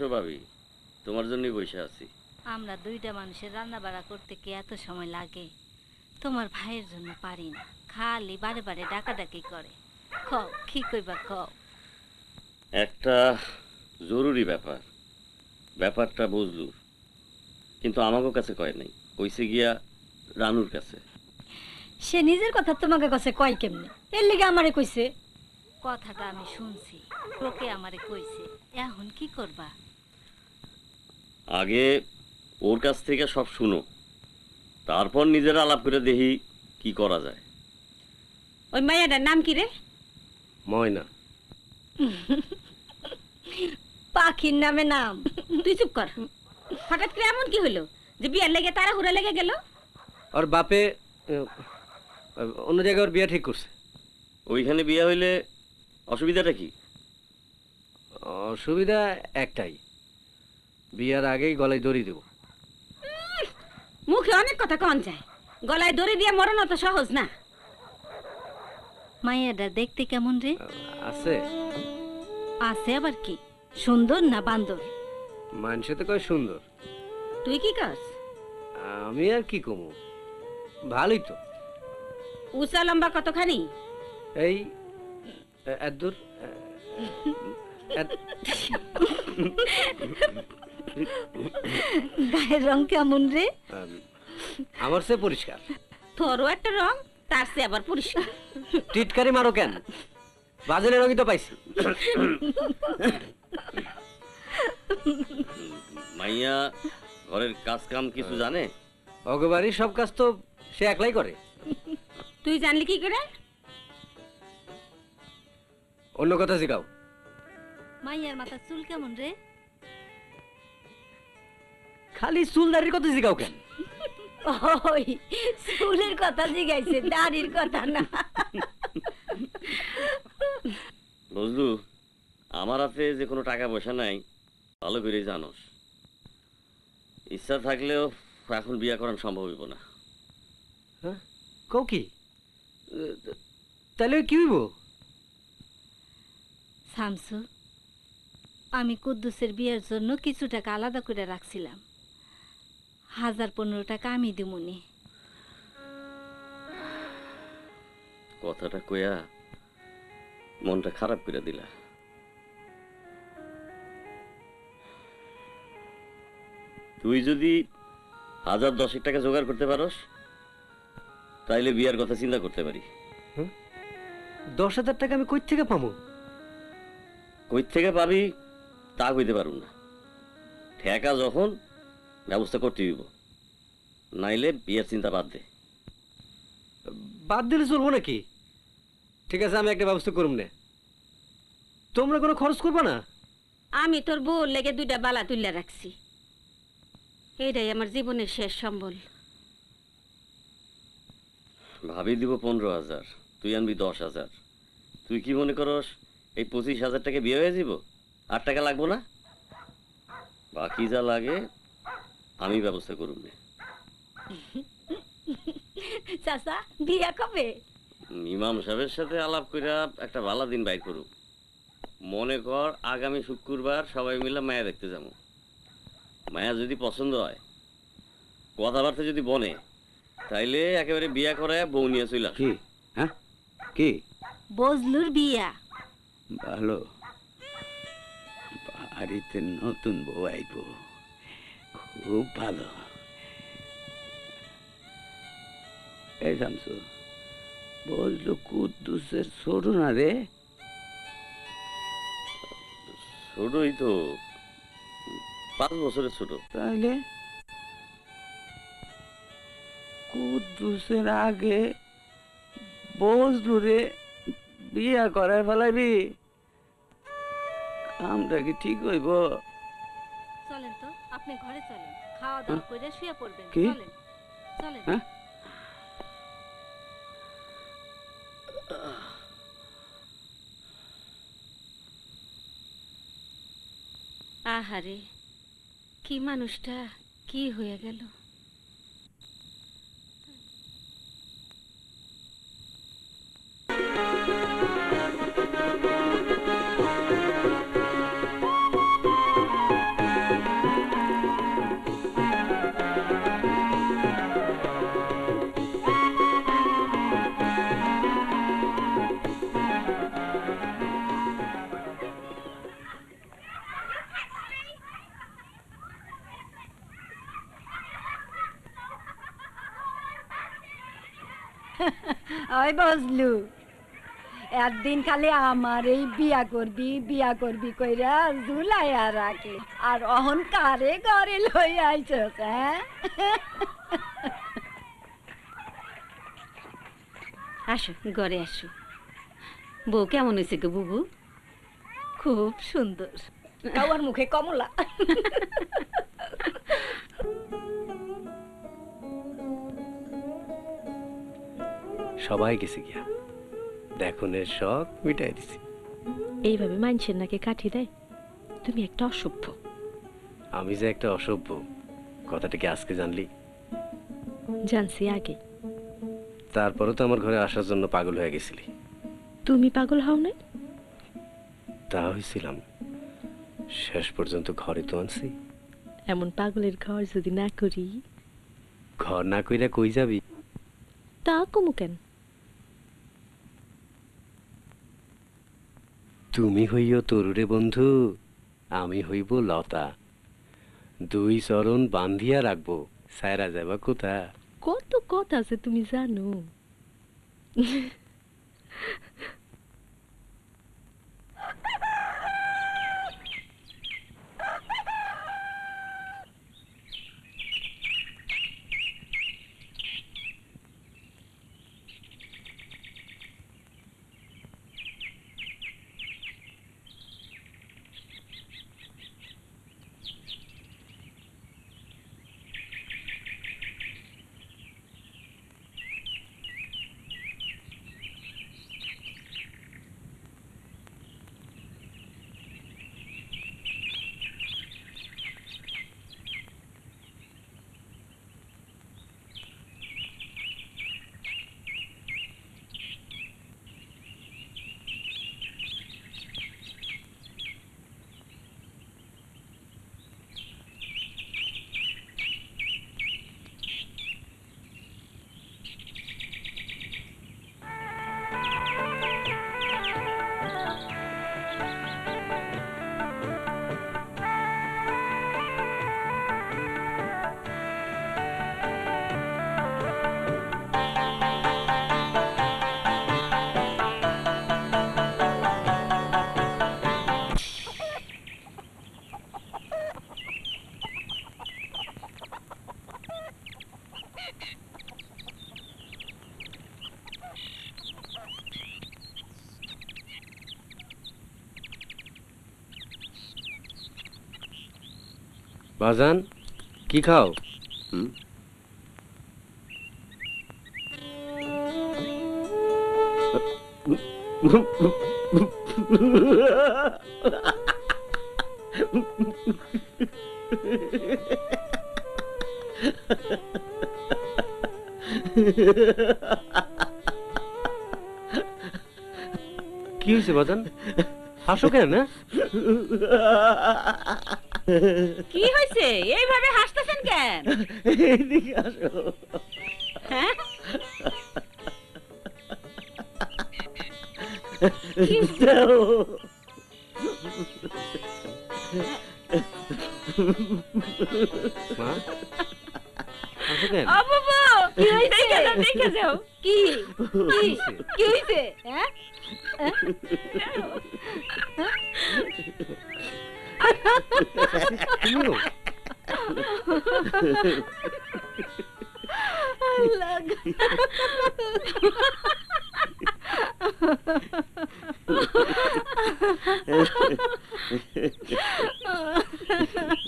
বসো ভাবি, তোমার জন্যই বসে আছি। আমরা দুইটা মানুষের রান্না বাড়া করতে কি এত সময় লাগে? তোমার ভাইয়ের জন্য পারি না, খালি বারে বারে ডাকাডাকি করে। কও কি কইবা কও। একটা জরুরি ব্যাপার, ব্যাপারটা বুঝলুর, কিন্তু আমাকে কাছে কয় নাই, কইছে গিয়া রানুর কাছে। সে নিজের কথা তোমাকে কাছে কয় কেমনে? এর লিগে আমারে কইছে। কথাটা আমি শুনছি, লোকে আমারে কইছে। এখন কি করবা? আগে ওর কাছ থেকে সব শুনো, তারপর নিজের আলাপ করে দেখি কি করা যায়। ওই মাইয়াটার নাম কি রে? ময়না। পাখির নামে নাম। তুই চুপ কর। হঠাৎ করে এমন কি হলো যে বিয়ার লেগে তারা হুড়া লেগে গেল? ওর বাপে অন্য জায়গায় ওর বিয়ে ঠিক করছে। ওইখানে বিয়ে হইলে অসুবিধাটা কি? অসুবিধা একটাই, বিয়ার আগেই গলায় দড়ি দেব। মুখে অনেক কথা কন যায়, গলায় দড়ি দিয়ে মরণ তো সহজ না। মাইয়াটা দেখতে কেমন রে? আছে। আছে আবার কি? সুন্দর না বান্দর? মানুষে তো কয় সুন্দর। তুই কি কাজ? আমি আর কি কমু, ভালোই তো। উঁচা লম্বা কতখানি? এই এদুর গায়ের রং কেমন রে? আমার সে পরিষ্কার। তোরও একটা রং, তার সে আবার পরিষ্কার। টিটকারি মারো কেন? বাজারে রঙই তো পাইছি। মাইয়া ঘরের কাজ কাম কিছু জানে? অগবাড়ির সব কাজ তো সে একলাই করে। তুই জানলি কি করে? অন্য কথা শিখাও। মাইয়ার মাথার চুল কেমন রে? খালি চুলদারির কথা শিখাও কেন? ওই চুলের কথা জিগাইছে, দাড়ির কথা না। বুঝলু, আমার হাতে যে কোনো টাকা পয়সা নাই, ভালো করেই জানোস। ইচ্ছা থাকলেও এখন বিয়া করানো সম্ভব হইব না। হ্যাঁ কও কি? তাহলে কি হইব? শামসু, আমি কুদ্দুসের বিয়ের জন্য কিছু টাকা আলাদা করে রাখছিলাম। 1015 টাকা আমি দিমুনি। কথাটা কইয়া মনটা খারাপ করে দিলা। তুই যদি 1010 টাকা জোগাড় করতে পারস, তাইলে বিয়ার কথা চিন্তা করতে পারি। 10,000 টাকা আমি কই থেকে পাবো? কই থেকে পাবি তা কইতে পারুম না। ঠেকা যখন ব্যবস্থা করতে হইব, নাইলে বিয়ের চিন্তা বাদ দে। বাদ দিলে চলবো নাকি? ঠিক আছে, আমি একটা ব্যবস্থা করুম না। তোমরা কোনো খরচ করবে না? আমি তোর বউর লেগে 2টা বালা তুলে রাখছি, এইটাই আমার জীবনের শেষ সম্বল। ভাবি দিব 15,000, তুই আনবি 10,000। তুই কি মনে করস এই 25,000 টাকা বিয়ে হয়ে যাব? 8 টাকা লাগবো না? বাকি যা লাগে আমি ব্যবস্থা করুম না। চাচা বিয়া কবে? ইমাম সাহেবের সাথে আলাপ কইরা একটা ভালো দিন বাইর করুম। মনে কর আগামী শুক্রবার সবাই মিলে মায়া দেখতে যাবো। মায়া যদি পছন্দ হয়, কথাবার্তা যদি বনে, তাইলে একেবারে বিয়া করায় বউ নিয়ে চলে আসো। কি? হ্যাঁ কি? বজলুর বিয়া। ভালো, বাড়িতে নতুন বউ আইব, খুব ভালো। এই শামসু, বললো কুদ্দুসের ছোট না রে? ছোটই তো, 5 বছরের ছোট। তাহলে কুদ্দুসের আগে বজলুরে বিয়া করায় ফেলাবি? আমরা কি ঠিক হইব? চলেন তো, আপনি ঘরে চলেন, খাওয়া দাওয়া করে শুয়ে পড়বেন। কি? চলেন চলেন। হ্যাঁ? আহারে, কি মানুষটা কি হয়ে গেল। ওই বসলু একদিন খালি আমার এই বিয়া করবি কইরা ঝুলাইয়া রাখলি আর অহংকারে ঘরে লই আইছস হ্যাঁ আসো ঘরে আসো বউ কেমন হয়েছে গো বুবু? খুব সুন্দর। কাউয়ার মুখে কমলা। সবাই গেছে গিয়া দেখনের শখ মিটাই দিছি। এইভাবে মানুষের নাকি কাঠি দেয়? তুমি একটা অসভ্য। আমি যে একটা অসভ্য কথাটা কি আজকে জানলি? জানছি আগে। তারপরে তো আমার ঘরে আসার জন্য পাগল হয়ে গেছিলি। তুমি পাগল হও নাই? তা হয়েছিলাম, শেষ পর্যন্ত ঘরে তো আনছি। এমন পাগলের ঘর যদি না করি? ঘর না কইরা কই যাবি? তা কমু কেন? তুমি হইও তরুরে বন্ধু, আমি হইব লতা, দুই চরণ বান্ধিয়া রাখবো, সায়রা যাবা কোথা? কত কথা আছে তুমি জানো? বাজান কি খাও? কি হয়েছে বাজান? হাসো কেন না? কি হয়েছে এইভাবে হাসতেছেন কেন? এদিকে আসো। হ্যাঁ যাও। মা হাসো কেন? বাবু কি হয়েছে? দেখে যাও কি কি কি হয়েছে? হ্যাঁ তুমিও?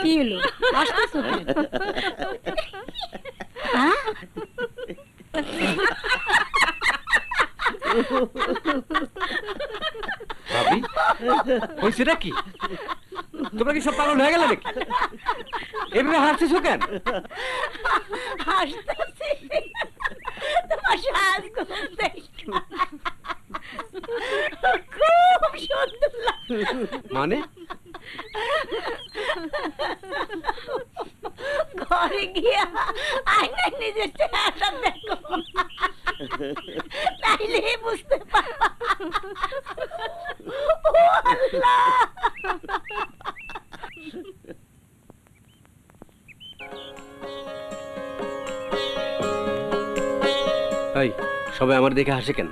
কি হলো হাসতেছো কেন? ভাবি হয়েছে নাকি? তোমরা কি সব পাগল হয়ে গেলে নাকি? এভাবে হাসতেছো কেন? হাসতেছি তোমার সাজগোজ দেখে খুব সুন্দর লাগে। মানে ঘরে গিয়া আয়নায় নিজের চেহারা দেখো, তাইলে বুঝতে পারবা। ও আল্লাহ! এই সবাই এভাবে আমার দেখে হাসে কেন?